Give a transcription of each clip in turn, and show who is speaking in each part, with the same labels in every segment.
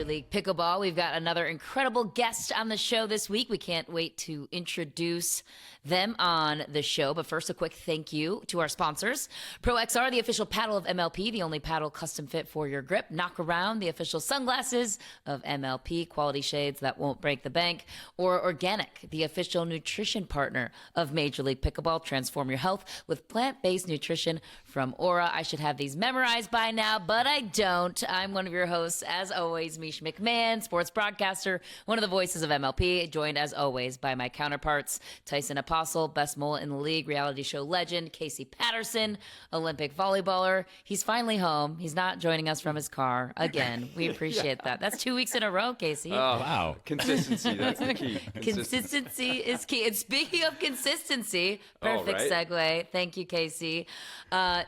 Speaker 1: Major League Pickleball. We've got another incredible guest on the show this week. We can't wait to introduce them on the show. But first, a quick thank you to our sponsors. Pro XR, the official paddle of MLP, the only paddle custom fit for your grip. Knockaround, the official sunglasses of MLP, quality shades that won't break the bank. Or Organic, the official nutrition partner of Major League Pickleball. Transform your health with plant-based nutrition from Aura. I should have these memorized by now, but I don't. I'm one of your hosts, as always, Mish McMahon, sports broadcaster, one of the voices of MLP, joined as always by my counterparts, Tyson Apostle, best mullet in the league, reality show legend, Casey Patterson, Olympic volleyballer. He's finally home. He's not joining us from his car again. We appreciate that. That's 2 weeks in a row, Casey.
Speaker 2: Oh, wow. Consistency, that's the key.
Speaker 1: Consistency is key. And speaking of consistency, perfect segue. Thank you, Casey.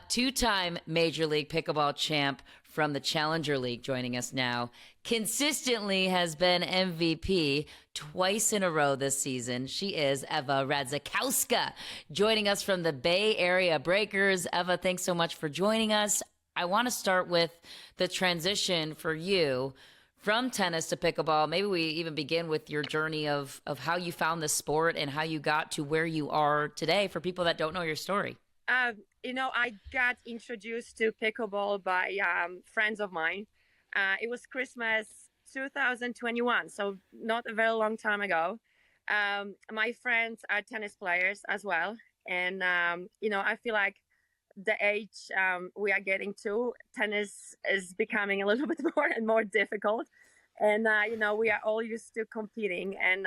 Speaker 1: Two-time Major League Pickleball champ from the Challenger League joining us now. Consistently has been MVP twice in a row this season. She is Eva Radzikowska joining us from the Bay Area Breakers. Eva, thanks so much for joining us. I want to start with the transition for you from tennis to pickleball. Maybe we even begin with your journey of how you found the sport and how you got to where you are today for people that don't know your story.
Speaker 3: I got introduced to pickleball by friends of mine. It was Christmas 2021, so not a very long time ago. My friends are tennis players as well. And, I feel like the age we are getting to, tennis is becoming a little bit more and more difficult. And, we are all used to competing. And,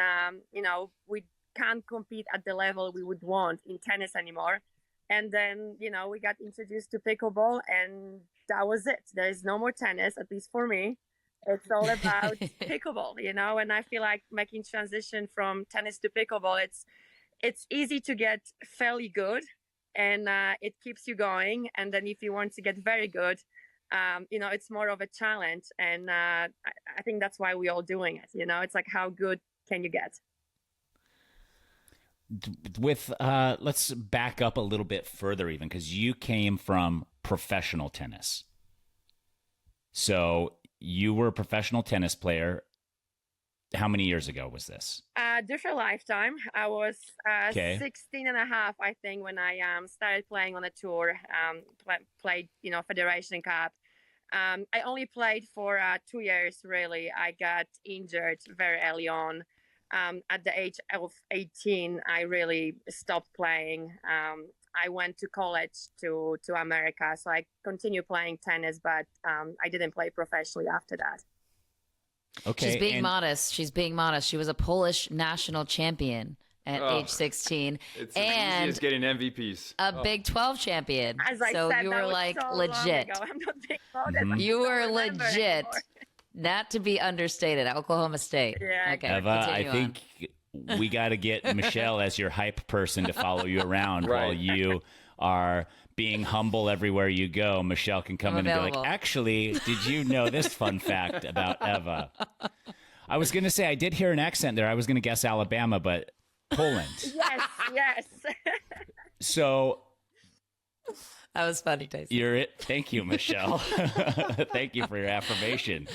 Speaker 3: we can't compete at the level we would want in tennis anymore. And then, we got introduced to pickleball, and that was it. There's no more tennis, at least for me. It's all about pickleball, and I feel like making transition from tennis to pickleball, it's easy to get fairly good, and it keeps you going. And then if you want to get very good, it's more of a challenge. And I think that's why we're all doing it. It's like, how good can you get?
Speaker 4: With let's back up a little bit further, even, because you came from professional tennis. So you were a professional tennis player. How many years ago was this?
Speaker 3: Different lifetime. I was 16 and a half, I think, when I started playing on a tour, played, Federation Cup. I only played for 2 years, really. I got injured very early on. At the age of 18, I really stopped playing. I went to college to America, so I continued playing tennis, but I didn't play professionally after that.
Speaker 4: Okay,
Speaker 1: She's being modest. She was a Polish national champion at age 16.
Speaker 2: It's as easy as getting MVPs.
Speaker 1: A Big 12 champion.
Speaker 3: As I said,
Speaker 1: you were like
Speaker 3: so
Speaker 1: legit.
Speaker 3: I'm not big modest.
Speaker 1: You were legit. Not to be understated, Oklahoma State.
Speaker 3: Yeah.
Speaker 1: Okay,
Speaker 4: Eva, I think we got to get Michelle as your hype person to follow you around while you are being humble everywhere you go. Michelle can come in and be like, actually, did you know this fun fact about Eva? I was going to say, I did hear an accent there. I was going to guess Alabama, but Poland.
Speaker 3: Yes.
Speaker 4: So...
Speaker 1: That was funny, Tyson.
Speaker 4: Thank you, Michelle. Thank you for your affirmation.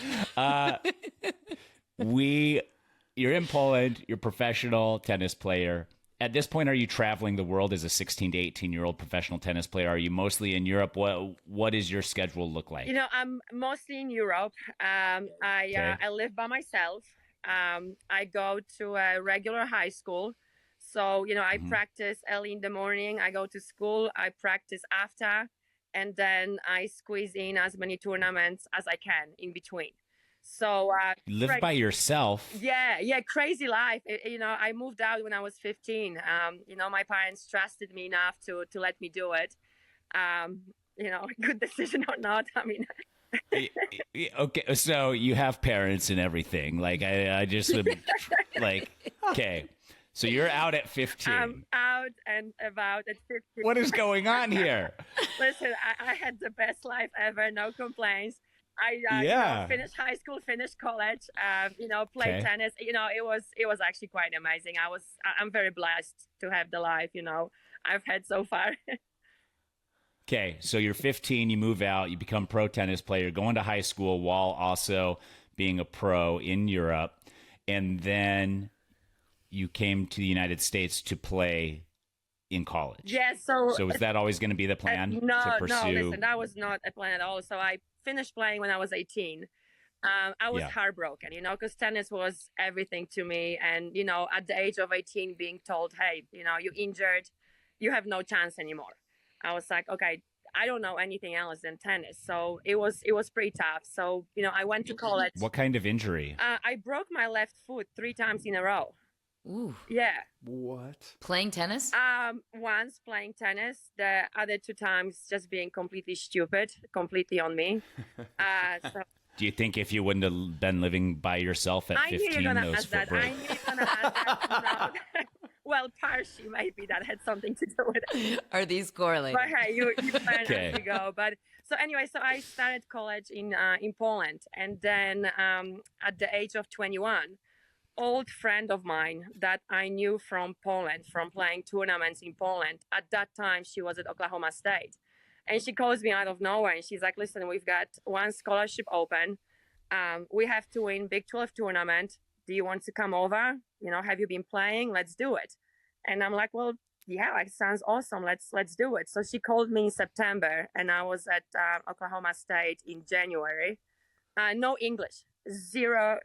Speaker 4: You're in Poland. You're a professional tennis player. At this point, are you traveling the world as a 16 to 18-year-old professional tennis player? Are you mostly in Europe? What does your schedule look like?
Speaker 3: I'm mostly in Europe. I live by myself. I go to a regular high school. So, I practice early in the morning. I go to school. I practice after. And then I squeeze in as many tournaments as I can in between. So
Speaker 4: you live by yourself.
Speaker 3: Yeah, crazy life. I moved out when I was 15. My parents trusted me enough to let me do it. Good decision or not. I mean.
Speaker 4: Okay, so you have parents and everything. Like I just would like, okay. So you're out at 15.
Speaker 3: I'm out and about at 15.
Speaker 4: What is going on here?
Speaker 3: Listen, I had the best life ever. No complaints. I finished high school, finished college. Played tennis. It was actually quite amazing. I'm very blessed to have the life I've had so far.
Speaker 4: Okay, so you're 15, you move out, you become pro tennis player, going to high school while also being a pro in Europe, and then you came to the United States to play in college.
Speaker 3: Yeah, so
Speaker 4: is that always going to be the plan?
Speaker 3: No,
Speaker 4: to pursue?
Speaker 3: no, listen, that was not a plan at all. So I finished playing when I was 18. I was heartbroken, because tennis was everything to me. And, at the age of 18, being told, hey, you're injured, you have no chance anymore. I was like, okay, I don't know anything else than tennis. So it was pretty tough. So, I went to college.
Speaker 4: What kind of injury?
Speaker 3: I broke my left foot 3 times in a row.
Speaker 1: Ooh.
Speaker 3: Yeah.
Speaker 2: What?
Speaker 1: Playing tennis?
Speaker 3: Once playing tennis, the other 2 times just being completely stupid, completely on me. So
Speaker 4: do you think if you wouldn't have been living by yourself at 15,
Speaker 3: I knew you were gonna
Speaker 4: those
Speaker 3: ask
Speaker 4: foot
Speaker 3: that.
Speaker 4: break?
Speaker 3: I knew you were gonna ask that. Well, partially maybe that had something to do with it.
Speaker 1: Are these correlated?
Speaker 3: But hey, you learn as you go. But so anyway, so I started college in Poland, and then at the age of 21. Old friend of mine that I knew from Poland, from playing tournaments in Poland. At that time, she was at Oklahoma State. And she calls me out of nowhere and she's like, listen, we've got 1 scholarship open. We have to win Big 12 tournament. Do you want to come over? Have you been playing? Let's do it. And I'm like, well, yeah, like sounds awesome. Let's do it. So she called me in September and I was at Oklahoma State in January. No English, zero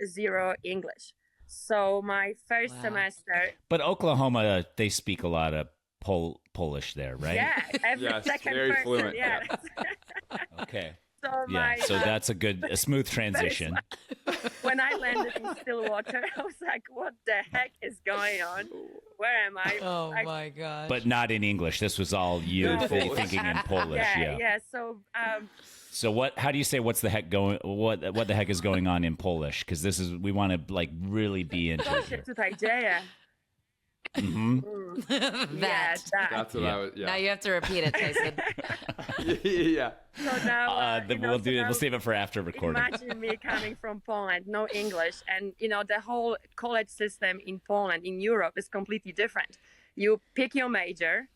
Speaker 3: English. So my first semester.
Speaker 4: But Oklahoma, they speak a lot of Polish there, right?
Speaker 3: Yeah, every second
Speaker 2: very
Speaker 3: person.
Speaker 2: fluent.
Speaker 3: Yeah.
Speaker 4: Okay.
Speaker 3: So
Speaker 4: that's a smooth transition.
Speaker 3: When I landed in Stillwater, I was like, what the heck is going on? Where am I?
Speaker 1: Oh, my gosh.
Speaker 4: But not in English. This was all you thinking in Polish.
Speaker 3: Yeah.
Speaker 4: So how do you say what the heck is going on in Polish? Because we want to really be into it here.
Speaker 3: Tutaj dzieje.
Speaker 1: That.
Speaker 2: That's what I was. Yeah.
Speaker 1: Now you have to repeat it, Tyson.
Speaker 2: Yeah.
Speaker 3: So now,
Speaker 4: we'll save it for after recording.
Speaker 3: Imagine me coming from Poland, no English, and the whole college system in Poland, in Europe, is completely different. You pick your major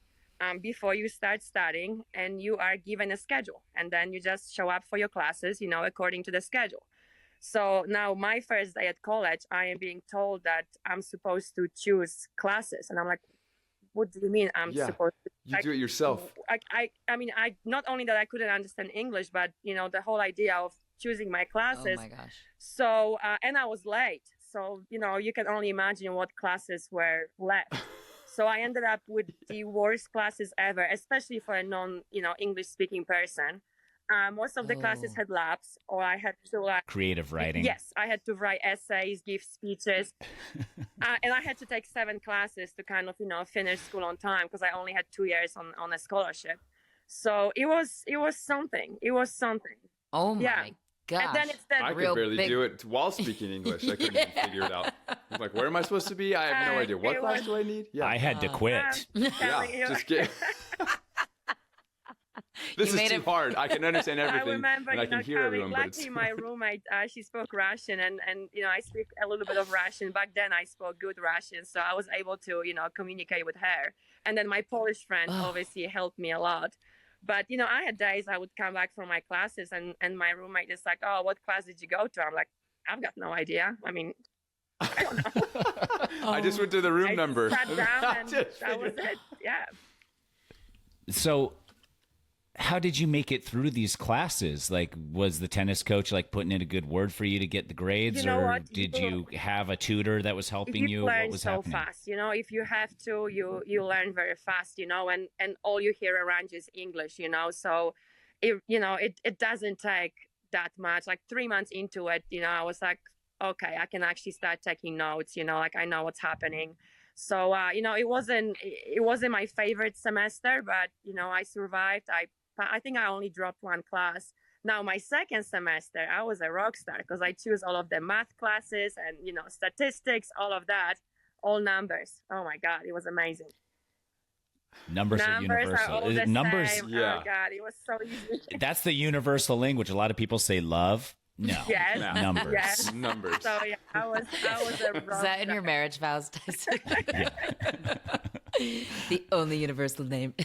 Speaker 3: before you start studying, and you are given a schedule, and then you just show up for your classes, according to the schedule. So now my first day at college, I am being told that I'm supposed to choose classes, and I'm like, what do you mean I'm supposed to?
Speaker 2: You do it yourself.
Speaker 3: I mean, not only that I couldn't understand English, but, the whole idea of choosing my classes.
Speaker 1: Oh, my gosh.
Speaker 3: So, and I was late. So, you can only imagine what classes were left. So I ended up with the worst classes ever, especially for a English speaking person. Most of the classes had labs, or I had to
Speaker 4: creative writing.
Speaker 3: Yes, I had to write essays, give speeches, and I had to take 7 classes to kind of finish school on time because I only had 2 years on a scholarship. So it was something. It was something.
Speaker 1: Oh my gosh!
Speaker 3: And then it's the
Speaker 2: I could barely do it while speaking English. I couldn't even figure it out. I was like, where am I supposed to be? I have no idea. What class do I need? Yeah.
Speaker 4: I had to quit.
Speaker 2: Just get. This is too hard. I can understand everything.
Speaker 3: I remember,
Speaker 2: and I can hear everyone.
Speaker 3: Luckily, my roommate, she spoke Russian, and I speak a little bit of Russian. Back then, I spoke good Russian, so I was able to communicate with her. And then my Polish friend obviously helped me a lot. But I had days I would come back from my classes, and my roommate is like, "Oh, what class did you go to?" I'm like, "I've got no idea. I mean, I don't know."
Speaker 2: I just went to the room number.
Speaker 3: Sat down, and that was it. Yeah.
Speaker 4: So, how did you make it through these classes? Like, was the tennis coach putting in a good word for you to get the grades, or did you have a tutor that was helping you?
Speaker 3: What
Speaker 4: was
Speaker 3: so
Speaker 4: happening?
Speaker 3: Fast, if you have to, you learn very fast, and all you hear around you is English, so it doesn't take that much. Like 3 months into it, I was like, okay, I can actually start taking notes, I know what's happening. So it wasn't my favorite semester, but I survived. I think I only dropped 1 class. Now, my second semester, I was a rock star because I choose all of the math classes and, statistics, all of that, all numbers. Oh, my God, it was amazing.
Speaker 4: Numbers are universal.
Speaker 3: Are all the
Speaker 4: numbers,
Speaker 3: same.
Speaker 2: yeah.
Speaker 3: Oh, God, it was so easy.
Speaker 4: That's the universal language. A lot of people say love. No.
Speaker 3: Yes.
Speaker 4: Numbers.
Speaker 3: Yes.
Speaker 2: Numbers.
Speaker 3: So, yeah, I was a rock
Speaker 1: Is that in
Speaker 3: star.
Speaker 1: your marriage vows, Tyson? The only universal name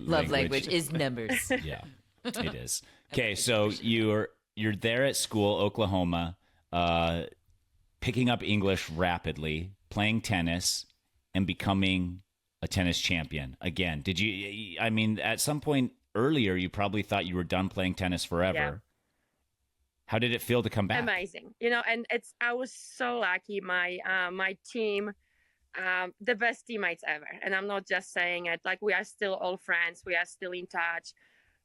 Speaker 1: love language is numbers.
Speaker 4: Yeah, it is. Okay, so you're there at school, Oklahoma. picking up English rapidly, playing tennis, and becoming a tennis champion again. Did you, I mean, at some point earlier, you probably thought you were done playing tennis forever.
Speaker 3: Yeah.
Speaker 4: How did it feel to come back?
Speaker 3: Amazing. You know, and I was so lucky. My team, the best teammates ever. And I'm not just saying it, like we are still all friends. We are still in touch.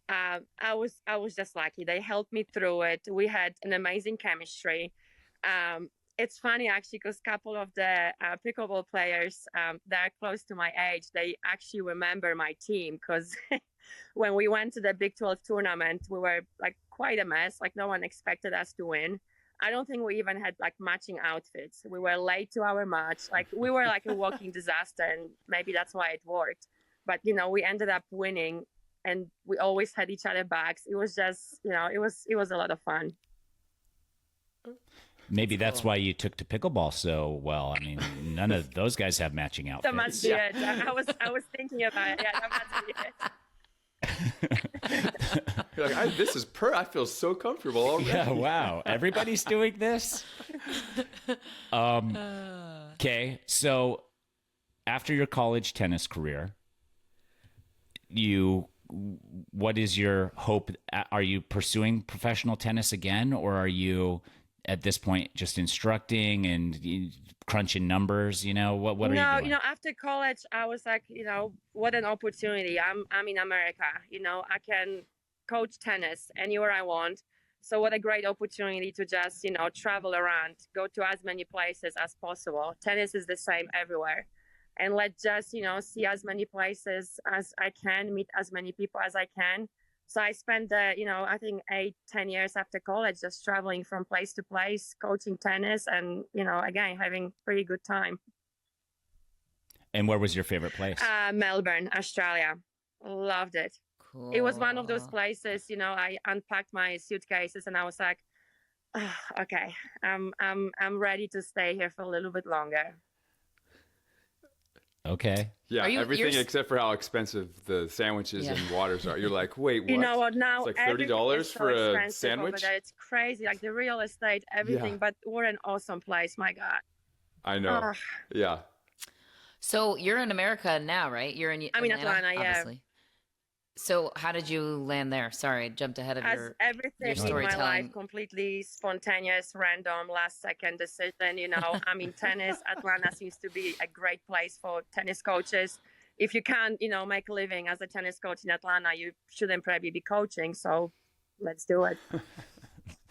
Speaker 3: I was just lucky. They helped me through it. We had an amazing chemistry. It's funny actually because a couple of the pickleball players that are close to my age, they actually remember my team because when we went to the Big 12 tournament, we were like quite a mess. Like no one expected us to win. I don't think we even had like matching outfits. We were late to our match. Like we were like a walking disaster, and maybe that's why it worked. But you know, we ended up winning, and we always had each other backs. It was just, you know, it was a lot of fun.
Speaker 4: Maybe that's why you took to pickleball so well. I mean, none of those guys have matching outfits.
Speaker 3: That must be it. I was thinking about it. Yeah, that must be it.
Speaker 2: You're like, this is I feel so comfortable already.
Speaker 4: Yeah, wow. Everybody's doing this? Okay, so after your college tennis career, what is your hope? Are you pursuing professional tennis again, or are you at this point just instructing and crunching numbers? You know, what are you doing?
Speaker 3: You know, after college, I was like, you know, what an opportunity. I'm in America. You know, I can coach tennis anywhere I want. So what a great opportunity to just, you know, travel around, go to as many places as possible. Tennis is the same everywhere. And let's just, you know, see as many places as I can, meet as many people as I can. So I spent, you know, I think 8-10 years after college just traveling from place to place, coaching tennis and, you know, again, having pretty good time.
Speaker 4: And where was your favorite place?
Speaker 3: Melbourne, Australia. Loved it.
Speaker 1: Cool.
Speaker 3: It was one of those places, you know, I unpacked my suitcases and I was like, oh, okay, I'm ready to stay here for a little bit longer.
Speaker 4: Okay.
Speaker 2: Yeah, everything except for how expensive the sandwiches and waters are. You're like, wait, what?
Speaker 3: You know what? Now
Speaker 2: it's like $30 for a sandwich?
Speaker 3: It's crazy. Like the real estate, everything.
Speaker 2: Yeah.
Speaker 3: But what an awesome place. My God.
Speaker 2: I know. Yeah.
Speaker 1: So you're in America now, right? You're in
Speaker 3: I'm in Atlanta, yeah.
Speaker 1: Obviously. So how did you land there? Sorry, I jumped ahead of your
Speaker 3: everything in my life, completely spontaneous, random, last second decision. You know, I'm in tennis. Atlanta seems to be a great place for tennis coaches. If you can't, you know, make a living as a tennis coach in Atlanta, you shouldn't probably be coaching. So let's do it.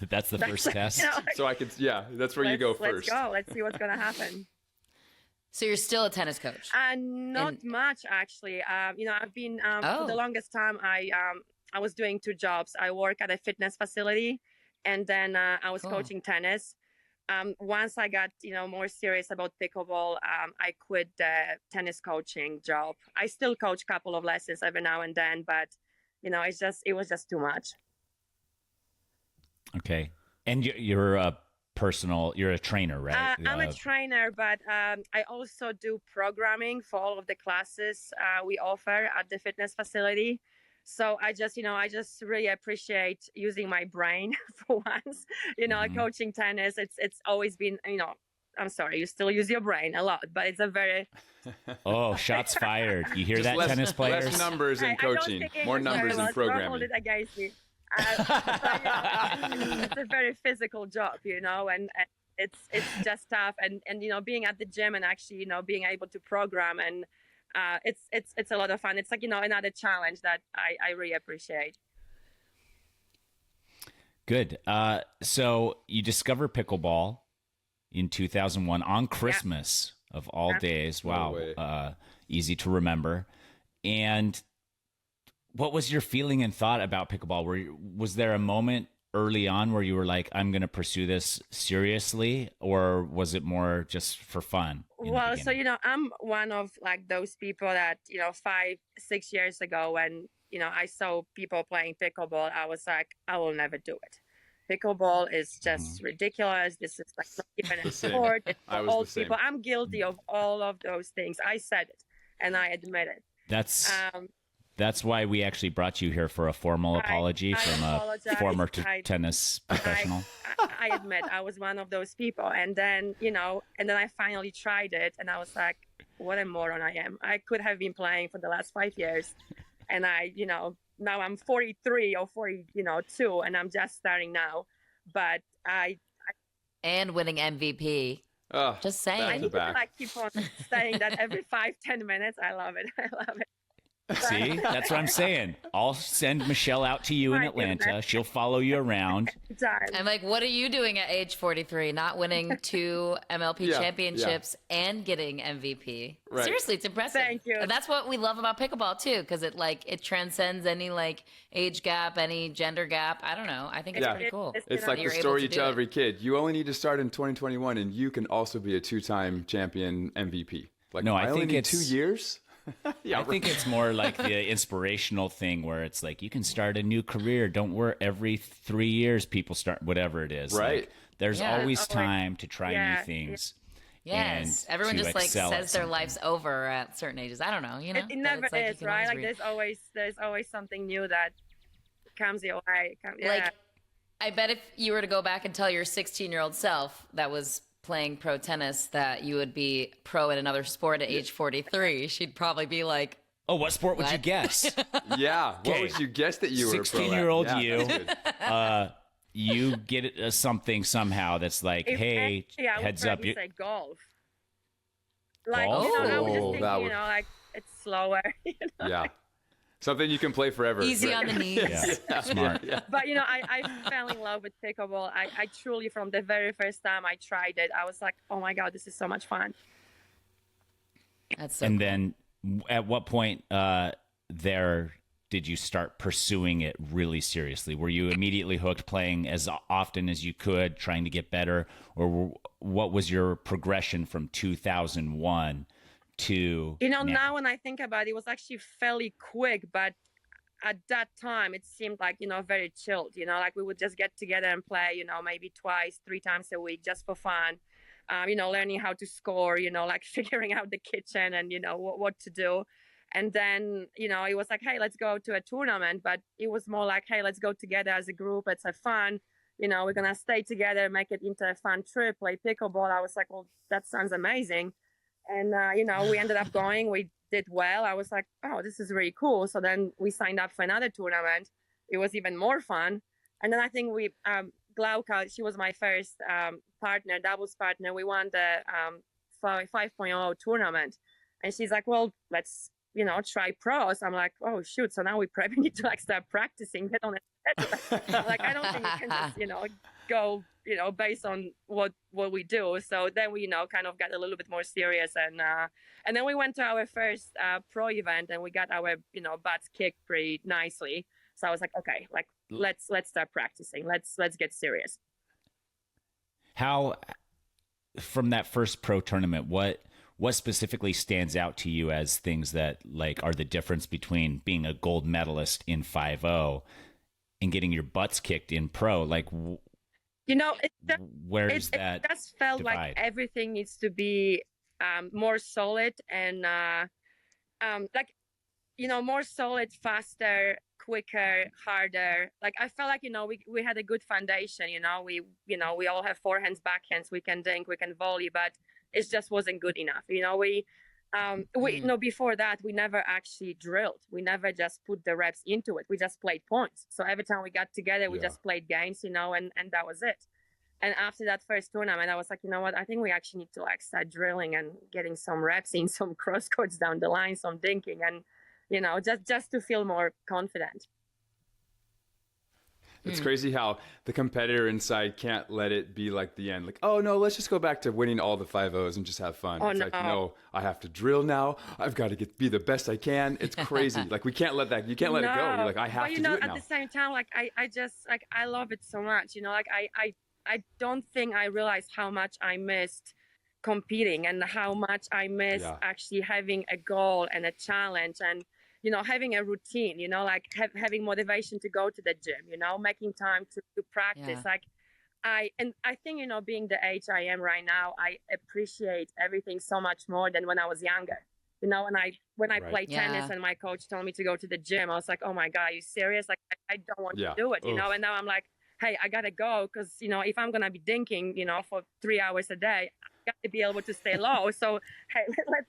Speaker 4: That's the first test.
Speaker 3: You know, like,
Speaker 2: so I could, that's where you go first.
Speaker 3: Let's go. Let's see what's going to happen.
Speaker 1: So you're still a tennis coach?
Speaker 3: Not much, actually. You know, I've been for the longest time. I was doing two jobs. I work at a fitness facility, and then I was coaching tennis. Once I got, you know, more serious about pickleball, I quit the tennis coaching job. I still coach a couple of lessons every now and then, but you know, it was just too much.
Speaker 4: Okay, and you're a trainer, right?
Speaker 3: I'm a trainer, but I also do programming for all of the classes we offer at the fitness facility. So I just really appreciate using my brain for once. You know, coaching tennis, it's always been, you know, I'm sorry, you still use your brain a lot, but it's a very...
Speaker 4: Oh, shots fired. You hear that, tennis players?
Speaker 2: Less numbers in coaching, more numbers in programming.
Speaker 3: Hold it against me. It's a very physical job, you know, and it's just tough. And you know, being at the gym and actually, you know, being able to program and it's a lot of fun. It's like, you know, another challenge that I really appreciate.
Speaker 4: Good. So you discover pickleball in 2001 on Christmas of all days. Wow. Easy to remember. And what was your feeling and thought about pickleball? Was there a moment early on where you were like, I'm going to pursue this seriously, or was it more just for fun?
Speaker 3: Well, so, you know, I'm one of like those people that, you know, 5-6 years ago when, you know, I saw people playing pickleball, I was like, I will never do it. Pickleball is just ridiculous. This is like not even a sport. It's for old people. I'm guilty of all of those things. I said it and I admit it.
Speaker 4: That's That's why we actually brought you here for a formal apology from a former tennis professional.
Speaker 3: I admit I was one of those people. And then, I finally tried it and I was like, what a moron I am. I could have been playing for the last 5 years. And now I'm 43 or 42 and I'm just starting now. But
Speaker 1: and winning MVP.
Speaker 2: Oh,
Speaker 1: just saying.
Speaker 3: I need to keep on saying that every 5-10 minutes. I love it. I love it.
Speaker 4: See, that's what I'm saying. I'll send Michelle out to you in Atlanta. She'll follow you around.
Speaker 1: I'm like, what are you doing at age 43? Not winning 2 MLP championships and getting MVP. Right. Seriously, it's impressive.
Speaker 3: Thank you.
Speaker 1: And that's what we love about pickleball too, because it transcends any age gap, any gender gap. I don't know. I think it's pretty cool.
Speaker 2: It's like the story you tell every kid. You only need to start in 2021, and you can also be a 2-time champion MVP.
Speaker 4: No, I
Speaker 2: only
Speaker 4: think
Speaker 2: need 2 years.
Speaker 4: I think it's more like the inspirational thing where it's like you can start a new career. Don't worry, every 3 years people start whatever it is.
Speaker 2: Right.
Speaker 4: There's always time to try new things.
Speaker 1: Yes, everyone just says their life's over at certain ages. I don't know,
Speaker 3: It never is, right? There's always something new that comes your way.
Speaker 1: I bet if you were to go back and tell your 16-year-old self that was playing pro tennis that you would be pro in another sport at age 43, she'd probably be like,
Speaker 4: oh, what sport would you guess?
Speaker 2: Yeah, what would you guess that you were
Speaker 4: 16-year-old you get something somehow that's like, hey, heads up.
Speaker 3: You say golf.
Speaker 4: Golf?
Speaker 3: I was just thinking, it's slower.
Speaker 2: Yeah. Something you can play forever.
Speaker 1: Easy on the knees.
Speaker 4: Smart.
Speaker 3: But, I fell in love with pickleball. I truly, from the very first time I tried it, I was like, oh my God, this is so much fun.
Speaker 1: That's so
Speaker 4: And
Speaker 1: cool.
Speaker 4: then at what point did you start pursuing it really seriously? Were you immediately hooked, playing as often as you could, trying to get better? Or what was your progression from 2001 to
Speaker 3: now when I think about it, it was actually fairly quick, but at that time it seemed like very chilled. We would just get together and play maybe 2-3 times a week just for fun, learning how to score, figuring out the kitchen and what to do. And then it was like, hey, let's go to a tournament, but it was more like, hey, let's go together as a group, let's have fun, we're gonna stay together, make it into a fun trip, play pickleball. I was like, well, that sounds amazing. And, we ended up going, we did well. I was like, oh, this is really cool. So then we signed up for another tournament. It was even more fun. And then I think Glauca, she was my first doubles partner. We won the 5.0 tournament. And she's like, well, let's, try pros. I'm like, oh, shoot. So now we probably need to start practicing. Get on it. I don't think we can just, go, based on what we do. So then we, kind of got a little bit more serious. And then we went to our first pro event and we got our, butts kicked pretty nicely. So I was like, okay, let's start practicing. Let's get serious.
Speaker 4: How, from that first pro tournament, what specifically stands out to you as things that are the difference between being a gold medalist in 5.0 and getting your butts kicked in pro? Where's that?
Speaker 3: It just felt
Speaker 4: divide?
Speaker 3: Like everything needs to be more solid and more solid, faster, quicker, harder. I felt like we had a good foundation. We all have forehands, backhands. We can dink, we can volley, but it just wasn't good enough. Before that, we never actually drilled. We never just put the reps into it. We just played points. So every time we got together, we just played games, and that was it. And after that first tournament, I was like, you know what? I think we actually need to start drilling and getting some reps in, some cross courts down the line, some dinking, and just to feel more confident.
Speaker 2: It's crazy how the competitor inside can't let it be like the end. Like, oh, no, let's just go back to winning all the 5.0s and just have fun.
Speaker 3: Oh,
Speaker 2: it's
Speaker 3: no.
Speaker 2: like, no, I have to drill now. I've got to be the best I can. It's crazy. We can't let that. You can't let it go. You're like, I have to do it now.
Speaker 3: At the same time, I love it so much. I don't think I realized how much I missed competing and how much I missed actually having a goal and a challenge and having a routine, having motivation to go to the gym, making time to practice. I think, being the age I am right now, I appreciate everything so much more than when I was younger. You know, when I
Speaker 2: Right.
Speaker 3: played tennis and my coach told me to go to the gym, I was like, oh my God, are you serious? Like, I don't want to do it, you know? And now I'm like, hey, I got to go because, you know, if I'm going to be dinking, you know, for 3 hours a day, I got to be able to stay low. So, hey,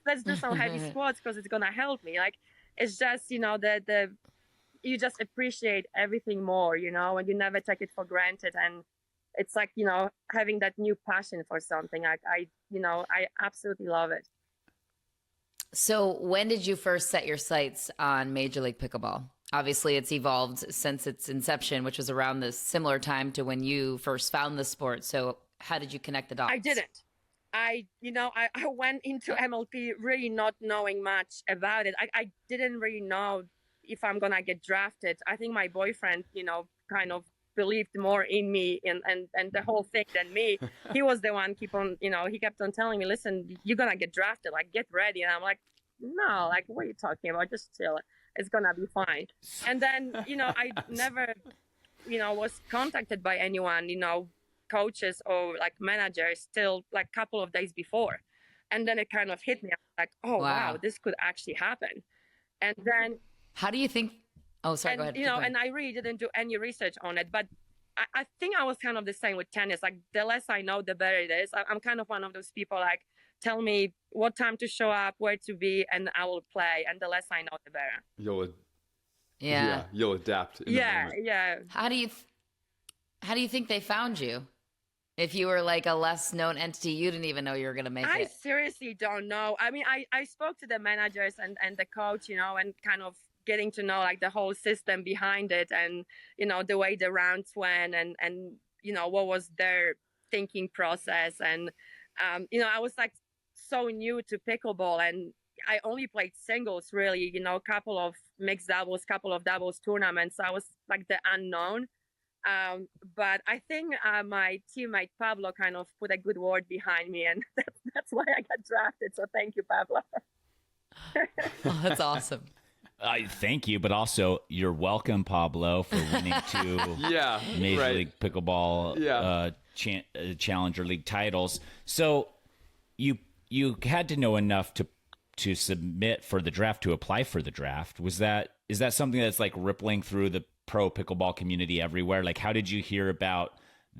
Speaker 3: let's do some heavy squats because it's going to help me. Like, it's just, you know, you just appreciate everything more, you know, and you never take it for granted. And it's like, you know, having that new passion for something. I absolutely love it.
Speaker 1: So when did you first set your sights on Major League Pickleball? Obviously, it's evolved since its inception, which was around the similar time to when you first found the sport. So how did you connect the dots?
Speaker 3: I didn't. I went into MLP really not knowing much about it. I didn't really know if I'm going to get drafted. I think my boyfriend, you know, kind of believed more in me and the whole thing than me. He was the one he kept on telling me, listen, you're going to get drafted, like, get ready. And I'm like, no, like, what are you talking about? Just chill. It's going to be fine. And then, you know, I never, you know, was contacted by anyone, you know, coaches or like managers till like a couple of days before. And then it kind of hit me. I was like, oh, wow, this could actually happen. And then.
Speaker 1: How do you think? Oh, sorry,
Speaker 3: and,
Speaker 1: go ahead.
Speaker 3: You know, and I really didn't do any research on it, but I think I was kind of the same with tennis. Like, the less I know, the better it is. I'm kind of one of those people, like, tell me what time to show up, where to be, and I will play. And the less I know, the better.
Speaker 2: You'll adapt.
Speaker 3: Yeah.
Speaker 1: How do you think they found you? If you were like a less known entity, you didn't even know you were going to make it.
Speaker 3: I seriously don't know. I mean, I spoke to the managers and the coach, you know, and kind of getting to know like the whole system behind it and, you know, the way the rounds went and you know, what was their thinking process. And, you know, I was like so new to pickleball and I only played singles really, you know, a couple of mixed doubles, couple of doubles tournaments. So I was like the unknown. But I think my teammate Pablo kind of put a good word behind me and that's why I got drafted. So thank you, Pablo.
Speaker 1: Oh, that's awesome.
Speaker 4: Thank you, but also you're welcome, Pablo, for winning two Major League Pickleball Challenger League titles. So you had to know enough to submit for the draft, to apply for the draft. Is that something that's like rippling through the pro pickleball community everywhere? Like, how did you hear about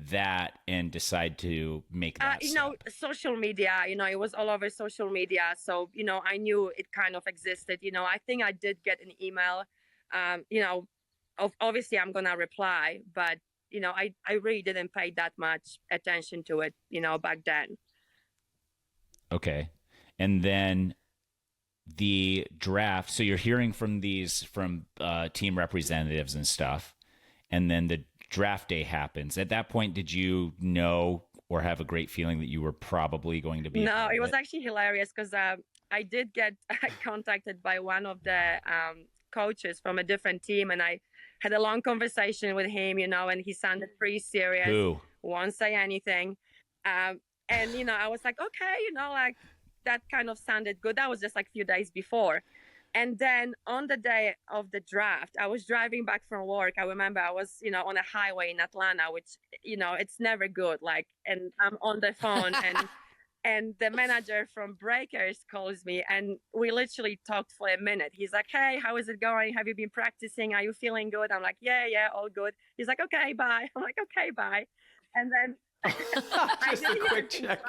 Speaker 4: that and decide to make that
Speaker 3: you know, social media, you know, it was all over social media. So, you know, I knew it kind of existed. You know, I think I did get an email. You know, obviously I'm going to reply, but, you know, I really didn't pay that much attention to it, you know, back then.
Speaker 4: Okay. And then the draft, so you're hearing from team representatives and stuff, and then the draft day happens. At that point, did you know or have a great feeling that you were probably going to be?
Speaker 3: No, it was actually hilarious because I did get contacted by one of the coaches from a different team, and I had a long conversation with him, you know, and he sounded pretty serious.
Speaker 4: Who?
Speaker 3: Won't say anything. And, you know, I was like, okay, you know, like that kind of sounded good. That was just like a few days before. And then on the day of the draft, I was driving back from work. I remember I was, you know, on a highway in Atlanta, which, you know, it's never good. Like, and I'm on the phone and the manager from Breakers calls me and we literally talked for a minute. He's like, hey, how is it going? Have you been practicing? Are you feeling good? I'm like, yeah, all good. He's like, okay, bye. I'm like, okay, bye. And then
Speaker 2: just a quick check.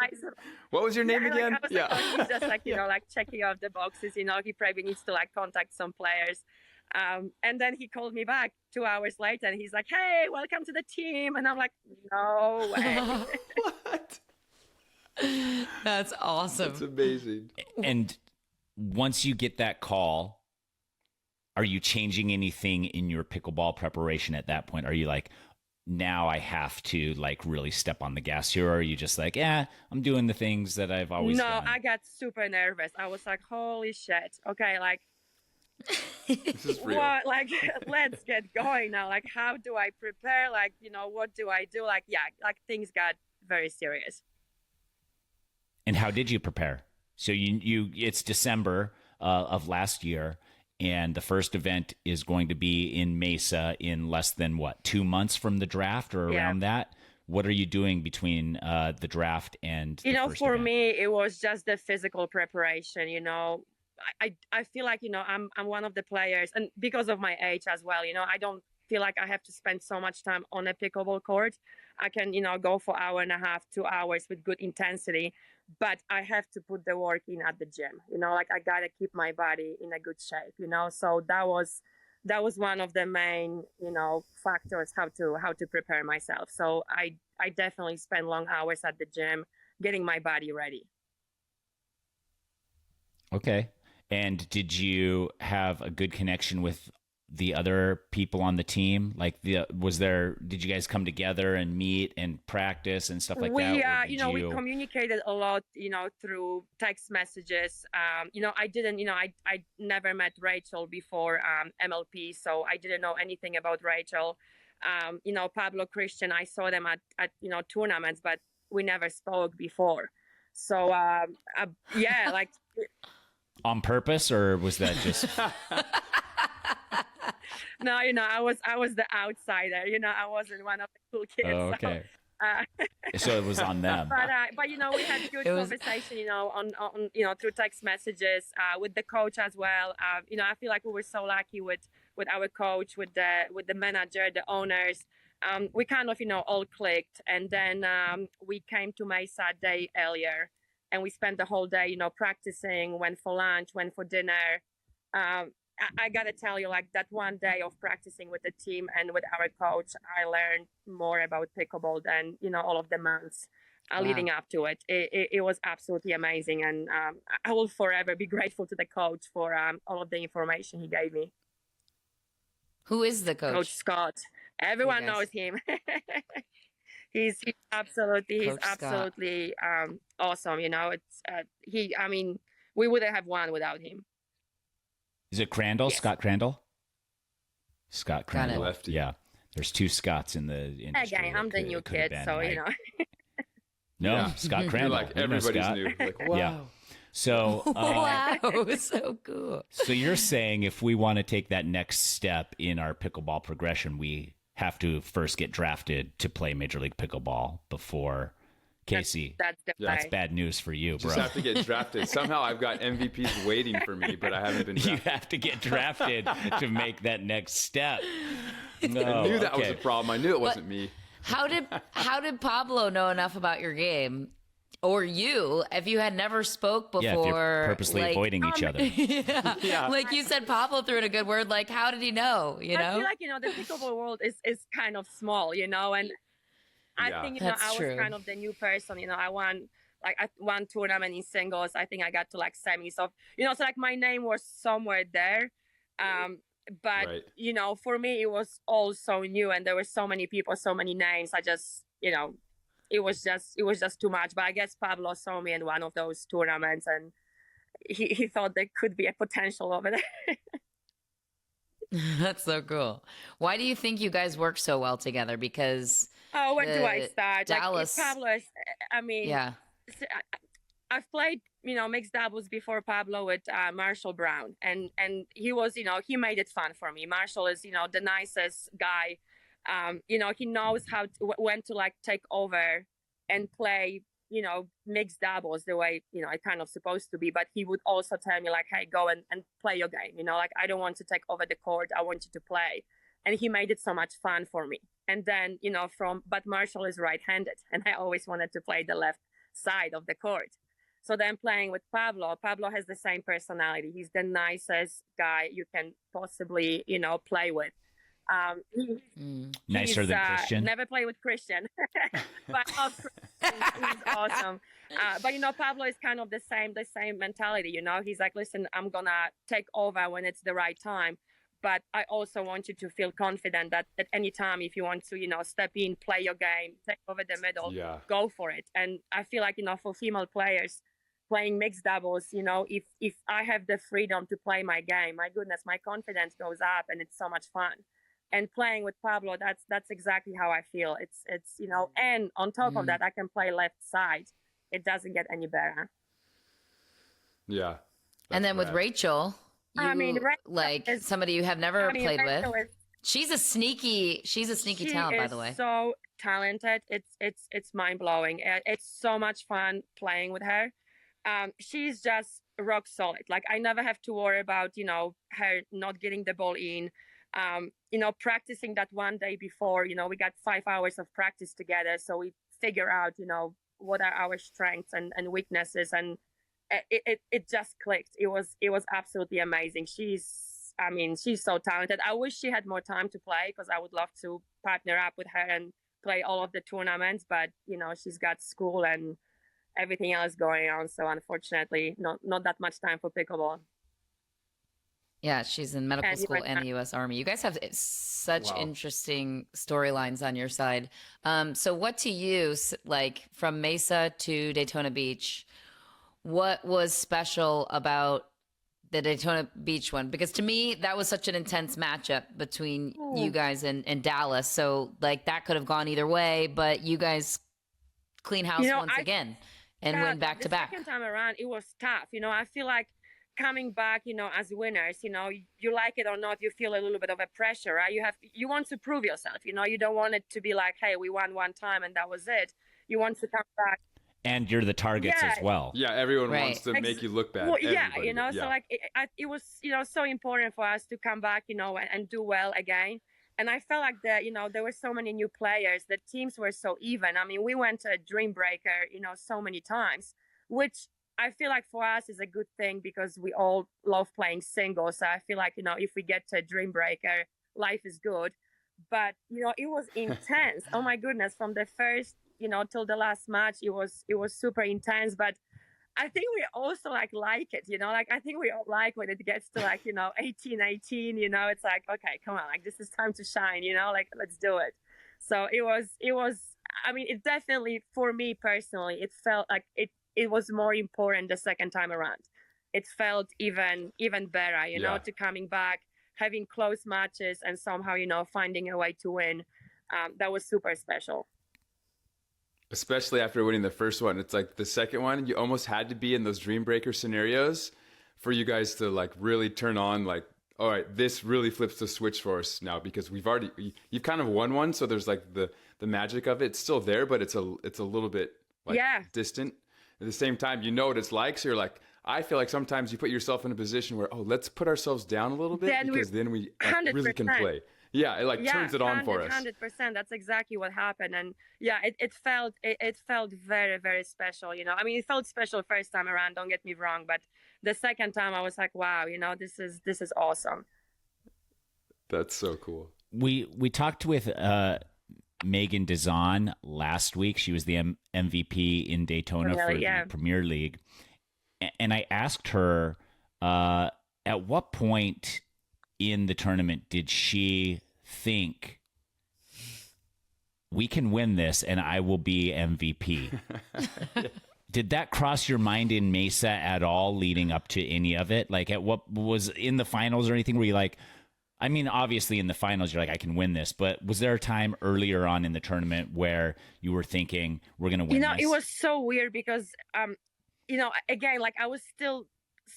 Speaker 2: What was your name again?
Speaker 3: Like, he's just like, you know, like checking off the boxes, you know, he probably needs to like contact some players. And then he called me back 2 hours later and he's like, hey, welcome to the team. And I'm like, no way.
Speaker 2: What?
Speaker 1: That's awesome.
Speaker 2: That's amazing.
Speaker 4: And once you get that call, are you changing anything in your pickleball preparation at that point? Are you like, now I have to like really step on the gas here? Or are you just like, I'm doing the things that I've always done?
Speaker 3: No, I got super nervous. I was like, holy shit. Okay, like,
Speaker 2: this is real.
Speaker 3: What, like, let's get going now. Like, how do I prepare? Like, you know, what do I do? Like, yeah, like things got very serious.
Speaker 4: And how did you prepare? So you it's December of last year. And the first event is going to be in Mesa in less than 2 months from the draft or around that. What are you doing between the draft and
Speaker 3: you know,
Speaker 4: first
Speaker 3: for
Speaker 4: event?
Speaker 3: me, it was just the physical preparation. You know, I feel like, I'm one of the players, and because of my age as well, I don't feel like I have to spend so much time on a pickleball court. I can, go for 1.5, 2 hours with good intensity, but I have to put the work in at the gym, like I got to keep my body in a good shape, so that was one of the main, factors how to prepare myself. So I definitely spend long hours at the gym getting my body ready.
Speaker 4: Okay. And did you have a good connection with the other people on the team? Like, did you guys come together and meet and practice and stuff like that?
Speaker 3: We communicated a lot, through text messages. I never met Rachel before MLP, so I didn't know anything about Rachel. Pablo, Christian, I saw them at tournaments, but we never spoke before. So, like.
Speaker 4: On purpose, or was that just?
Speaker 3: No, I was the outsider. I wasn't one of the cool kids.
Speaker 4: Oh, okay. So it was on them.
Speaker 3: But we had good conversation, on through text messages with the coach as well. I feel like we were so lucky with our coach, with the manager, the owners. We kind of all clicked, and then we came to Mesa a day earlier. And we spent the whole day, practicing, went for lunch, went for dinner. I got to tell you, like, that one day of practicing with the team and with our coach, I learned more about pickleball than, all of the months leading up to it. It was absolutely amazing. And I will forever be grateful to the coach for all of the information he gave me.
Speaker 1: Who is the coach?
Speaker 3: Coach Scott. Everyone knows him. He's absolutely awesome. It's we wouldn't have won without him.
Speaker 4: Is it Crandall? Yes. Scott Crandall? Scott Crandall.
Speaker 2: Lefty.
Speaker 4: Yeah. There's two Scotts in the industry.
Speaker 3: Again, I'm the new kid, so
Speaker 4: No, Scott Crandall.
Speaker 2: Like everybody's new. Like, wow.
Speaker 4: Yeah. So
Speaker 1: wow, so cool.
Speaker 4: So you're saying if we want to take that next step in our pickleball progression, we have to first get drafted to play Major League Pickleball before Casey. That's bad news for you, bro.
Speaker 2: Just have to get drafted. Somehow I've got MVPs waiting for me, but I haven't been drafted.
Speaker 4: You have to get drafted to make that next step. No,
Speaker 2: I knew that was a problem. I knew it wasn't me.
Speaker 1: How did Pablo know enough about your game? Or you, if you had never spoke before.
Speaker 4: Yeah, if you're purposely avoiding each other.
Speaker 1: Yeah. Like you said, Pablo threw in a good word. Like, how did he know?
Speaker 3: I feel like, the pickleball world is kind of small, and I think, I was kind of the new person. I won tournament in singles. I think I got to semis. So, so my name was somewhere there. But,
Speaker 2: right.
Speaker 3: For me, it was all so new, and there were so many people, so many names. I just, it was just too much. But I guess Pablo saw me in one of those tournaments, and he thought there could be a potential over there.
Speaker 1: That's so cool. Why do you think you guys work so well together? Because
Speaker 3: where do I start?
Speaker 1: Dallas,
Speaker 3: Pablo, yeah. I've played, mixed doubles before Pablo with Marshall Brown, and he was, he made it fun for me. Marshall is, the nicest guy. He knows when to take over and play, mixed doubles the way, it kind of supposed to be. But he would also tell me hey, go and play your game. I don't want to take over the court. I want you to play. And he made it so much fun for me. And then, but Marshall is right-handed, and I always wanted to play the left side of the court. So then playing with Pablo has the same personality. He's the nicest guy you can possibly, play with.
Speaker 4: Nicer than Christian.
Speaker 3: Never play with Christian, but he's awesome. But Pablo is kind of the same mentality. He's like, listen, I'm gonna take over when it's the right time, but I also want you to feel confident that at any time, if you want to, step in, play your game, take over the middle, go for it. And I feel like for female players playing mixed doubles, if I have the freedom to play my game, my goodness, my confidence goes up, and it's so much fun. And playing with Pablo, that's exactly how I feel. It's and on top of that, I can play left side. It doesn't get any better.
Speaker 2: Yeah.
Speaker 1: And then with Rachel, Rachel somebody you have never played Rachel with. She's a sneaky talent, by the way.
Speaker 3: So talented. It's mind blowing. It's so much fun playing with her. she's just rock solid. Like I never have to worry about, her not getting the ball in. Practicing that one day before, we got 5 hours of practice together. So we figure out, what are our strengths and weaknesses. And it just clicked. It was absolutely amazing. She's so talented. I wish she had more time to play because I would love to partner up with her and play all of the tournaments. But, she's got school and everything else going on. So unfortunately, not that much time for pickleball.
Speaker 1: Yeah, she's in medical school and the U.S. Army. You guys have such interesting storylines on your side. So what to you, like from Mesa to Daytona Beach, what was special about the Daytona Beach one? Because to me, that was such an intense matchup between you guys and Dallas. So like that could have gone either way, but you guys clean house once again and win back to back.
Speaker 3: The second time around, it was tough. I feel like coming back, as winners, you like it or not, you feel a little bit of a pressure, right? You want to prove yourself, you don't want it to be like, hey, we won one time and that was it. You want to come back.
Speaker 4: And you're the targets as well.
Speaker 2: Yeah, everyone wants to make you look bad.
Speaker 3: Well, so like it was, so important for us to come back, and do well again. And I felt like there were so many new players. The teams were so even. I mean, we went to a Dream Breaker, so many times, which I feel like for us is a good thing because we all love playing singles. So I feel like, if we get to a Dream Breaker, life is good. But, it was intense. Oh my goodness. From the first, till the last match, it was super intense. But I think we also like it, like I think we all like when it gets to like, 18, it's like, okay, come on, like this is time to shine, like let's do it. So it was, I mean, it definitely, for me personally, it felt like it was more important the second time around. It felt even better, to coming back, having close matches and somehow, finding a way to win. That was super special.
Speaker 2: Especially after winning the first one. It's like the second one, you almost had to be in those Dream Breaker scenarios for you guys to like really turn on like, all right, this really flips the switch for us now because you've kind of won one. So there's like the magic of it. It's still there, but it's a little bit like distant. At the same time, you know what it's like. So you're like, I feel like sometimes you put yourself in a position where, let's put ourselves down a little bit because then we really can play. Yeah, it turns it on for us.
Speaker 3: 100%. That's exactly what happened. And yeah, it felt very, very special. I mean, it felt special first time around, don't get me wrong. But the second time I was like, wow, this is awesome.
Speaker 2: That's so cool.
Speaker 4: We talked with Megan Dazan last week. She was the MVP in Daytona for the Premier League. And I asked her, at what point in the tournament did she think we can win this and I will be MVP? Did that cross your mind in Mesa at all leading up to any of it? Like at what was in the finals or anything where you like, I mean, obviously in the finals, you're like, I can win this. But was there a time earlier on in the tournament where you were thinking we're going to win this?
Speaker 3: It was so weird because, again, like I was still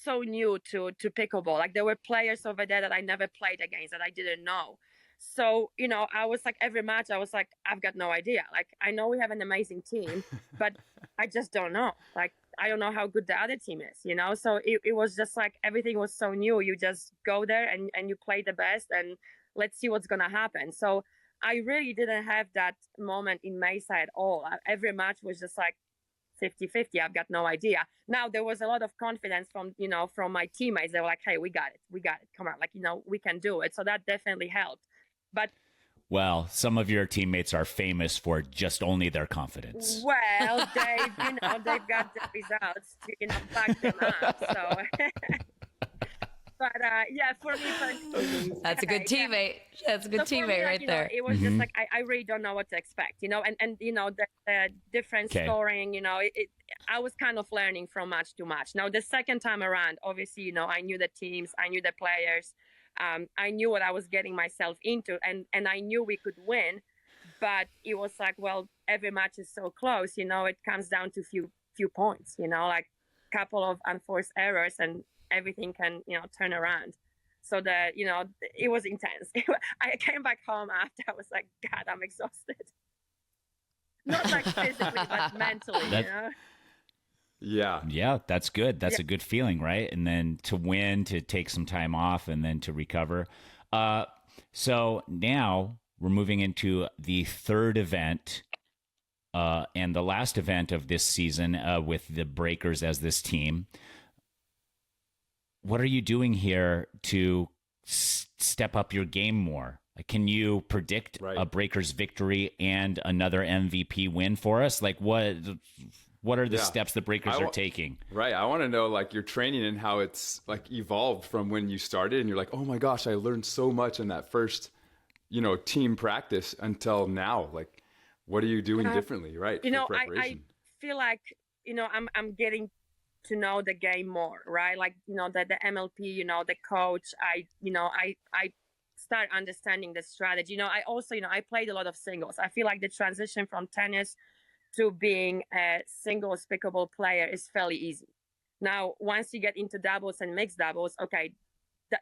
Speaker 3: so new to pickleball. Like there were players over there that I never played against that I didn't know. So, I was like, every match, I was like, I've got no idea. Like, I know we have an amazing team, but I just don't know. Like, I don't know how good the other team is, So it was just like, everything was so new. You just go there and you play the best and let's see what's going to happen. So I really didn't have that moment in Mesa at all. Every match was just like 50-50. I've got no idea. Now, there was a lot of confidence from my teammates. They were like, hey, we got it. Come on. Like, we can do it. So that definitely helped. But
Speaker 4: well, some of your teammates are famous for just only their confidence.
Speaker 3: Well, they've got the results to back them up. So, but for me personally,
Speaker 1: that's a good teammate. That's a good teammate right there.
Speaker 3: It was just like I really don't know what to expect, and the different scoring, I was kind of learning from match to match. Now the second time around, obviously, I knew the teams, I knew the players. I knew what I was getting myself into and I knew we could win, but it was like, well, every match is so close, it comes down to few points, like couple of unforced errors and everything can, turn around. So it was intense. I came back home after, I was like, God, I'm exhausted. Not like physically, but mentally,
Speaker 4: That,
Speaker 3: you know?
Speaker 4: Yeah, that's good. That's a good feeling, right? And then to win, to take some time off, and then to recover. So now we're moving into the third event and the last event of this season with the Breakers as this team. What are you doing here to step up your game more? Can you predict a Breakers victory and another MVP win for us? Like what are the steps the Breakers are taking?
Speaker 2: Right. I want to know like your training and how it's like evolved from when you started and you're like, oh my gosh, I learned so much in that first, team practice until now. Like, what are you doing differently? Right.
Speaker 3: I feel like, I'm getting to know the game more, right? Like, the MLP, the coach, I start understanding the strategy. I also, I played a lot of singles. I feel like the transition from tennis to being a singles pickleball player is fairly easy. Now, once you get into doubles and mixed doubles, okay,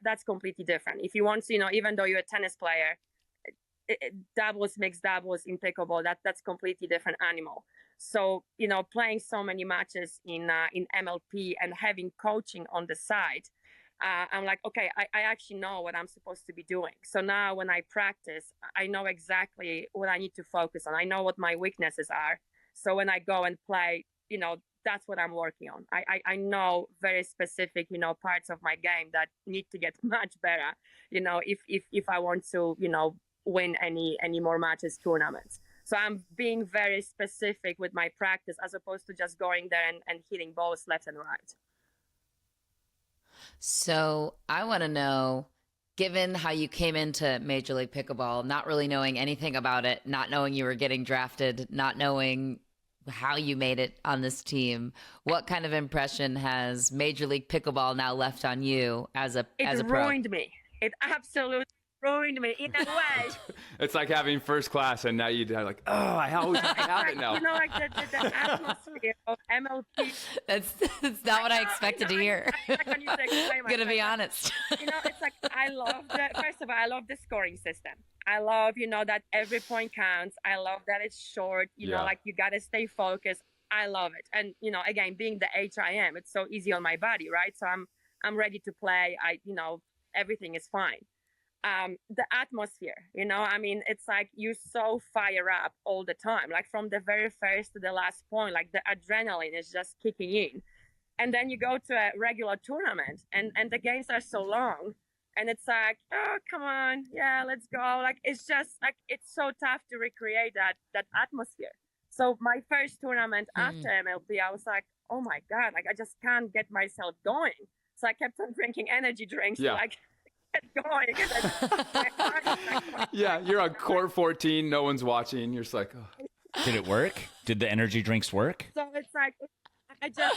Speaker 3: that's completely different. If you want to, even though you're a tennis player, doubles, mixed doubles in pickleball, that's completely different animal. So, playing so many matches in MLP and having coaching on the side, I'm like, okay, I actually know what I'm supposed to be doing. So now when I practice, I know exactly what I need to focus on. I know what my weaknesses are. So when I go and play, that's what I'm working on. I know very specific, parts of my game that need to get much better, if I want to, win any more matches, tournaments. So I'm being very specific with my practice as opposed to just going there and hitting balls left and right.
Speaker 1: So I want to know, given how you came into Major League Pickleball, not really knowing anything about it, not knowing you were getting drafted, not knowing how you made it on this team, what kind of impression has Major League Pickleball now left on you as a pro?
Speaker 3: It ruined me. It absolutely ruined me in a way.
Speaker 2: It's like having first class and now you're like, oh, I always have it now.
Speaker 3: Like the atmosphere of MLP.
Speaker 1: That's not what I expected to hear.
Speaker 3: I'm
Speaker 1: going to be honest.
Speaker 3: It's like first of all, I love the scoring system. I love, that every point counts. I love that it's short, like you got to stay focused. I love it. And, again, being the age I am, it's so easy on my body, right? So I'm ready to play. Everything is fine. The atmosphere, it's like you so fire up all the time, like from the very first to the last point, like the adrenaline is just kicking in. And then you go to a regular tournament and the games are so long and it's like, oh, come on. Yeah, let's go. Like, it's just like, it's so tough to recreate that atmosphere. So my first tournament after MLP, I was like, oh my God, like I just can't get myself going. So I kept on drinking energy drinks to like get going.
Speaker 2: Yeah, you're on court 14, no one's watching. You're just like, oh.
Speaker 4: Did it work? Did the energy drinks work?
Speaker 3: So it's like, I guess,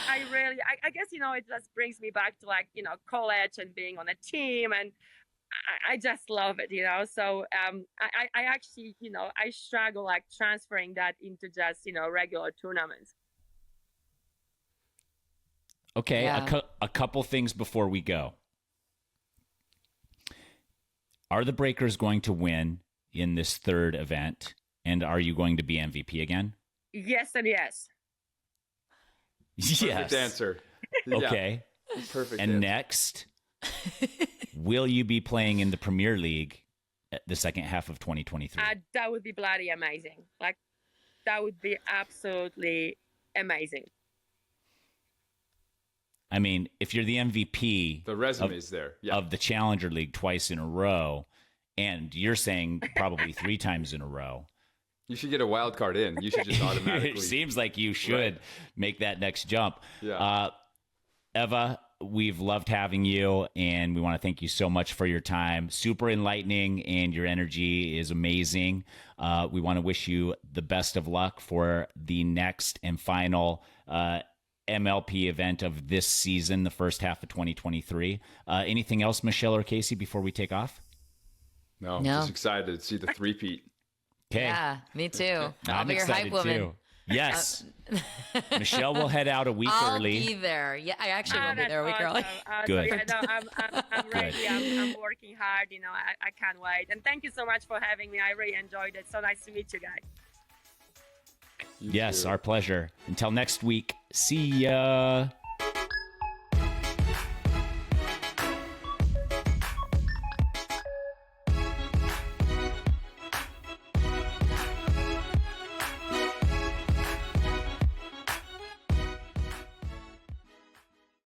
Speaker 3: it just brings me back to like, college and being on a team. And I just love it, So I actually, I struggle like transferring that into just, regular tournaments.
Speaker 4: Okay, a couple things before we go. Are the Breakers going to win in this third event? And are you going to be MVP again?
Speaker 3: Yes and yes.
Speaker 4: Yes.
Speaker 2: Perfect answer.
Speaker 4: Okay.
Speaker 2: Yeah. Perfect
Speaker 4: and
Speaker 2: answer.
Speaker 4: Next, will you be playing in the Premier League the second half of 2023?
Speaker 3: That would be bloody amazing. Like, that would be absolutely amazing.
Speaker 4: I mean, if you're the MVP
Speaker 2: the resume's there. Yeah.
Speaker 4: of the Challenger League twice in a row, and you're saying probably 3 times in a row,
Speaker 2: you should get a wild card in. You should just automatically.
Speaker 4: It seems like you should make that next jump.
Speaker 2: Yeah.
Speaker 4: Eva, we've loved having you, and we want to thank you so much for your time. Super enlightening, and your energy is amazing. We want to wish you the best of luck for the next and final MLP event of this season, the first half of 2023. Anything else, Michelle or Casey, before we take off?
Speaker 2: No. Just excited to see the three-peat.
Speaker 4: Okay.
Speaker 1: Yeah, me too. I'll
Speaker 4: I'm
Speaker 1: be your hype
Speaker 4: excited
Speaker 1: woman.
Speaker 4: too. Yes. Michelle will head out a week
Speaker 1: I'll
Speaker 4: early.
Speaker 1: be there. Yeah, I actually will be there a week early.
Speaker 4: Good.
Speaker 3: Yeah, no, I'm ready. I'm working hard. I can't wait. And thank you so much for having me. I really enjoyed it. So nice to meet you guys.
Speaker 4: Yes,
Speaker 2: too.
Speaker 4: our pleasure. Until next week, see ya.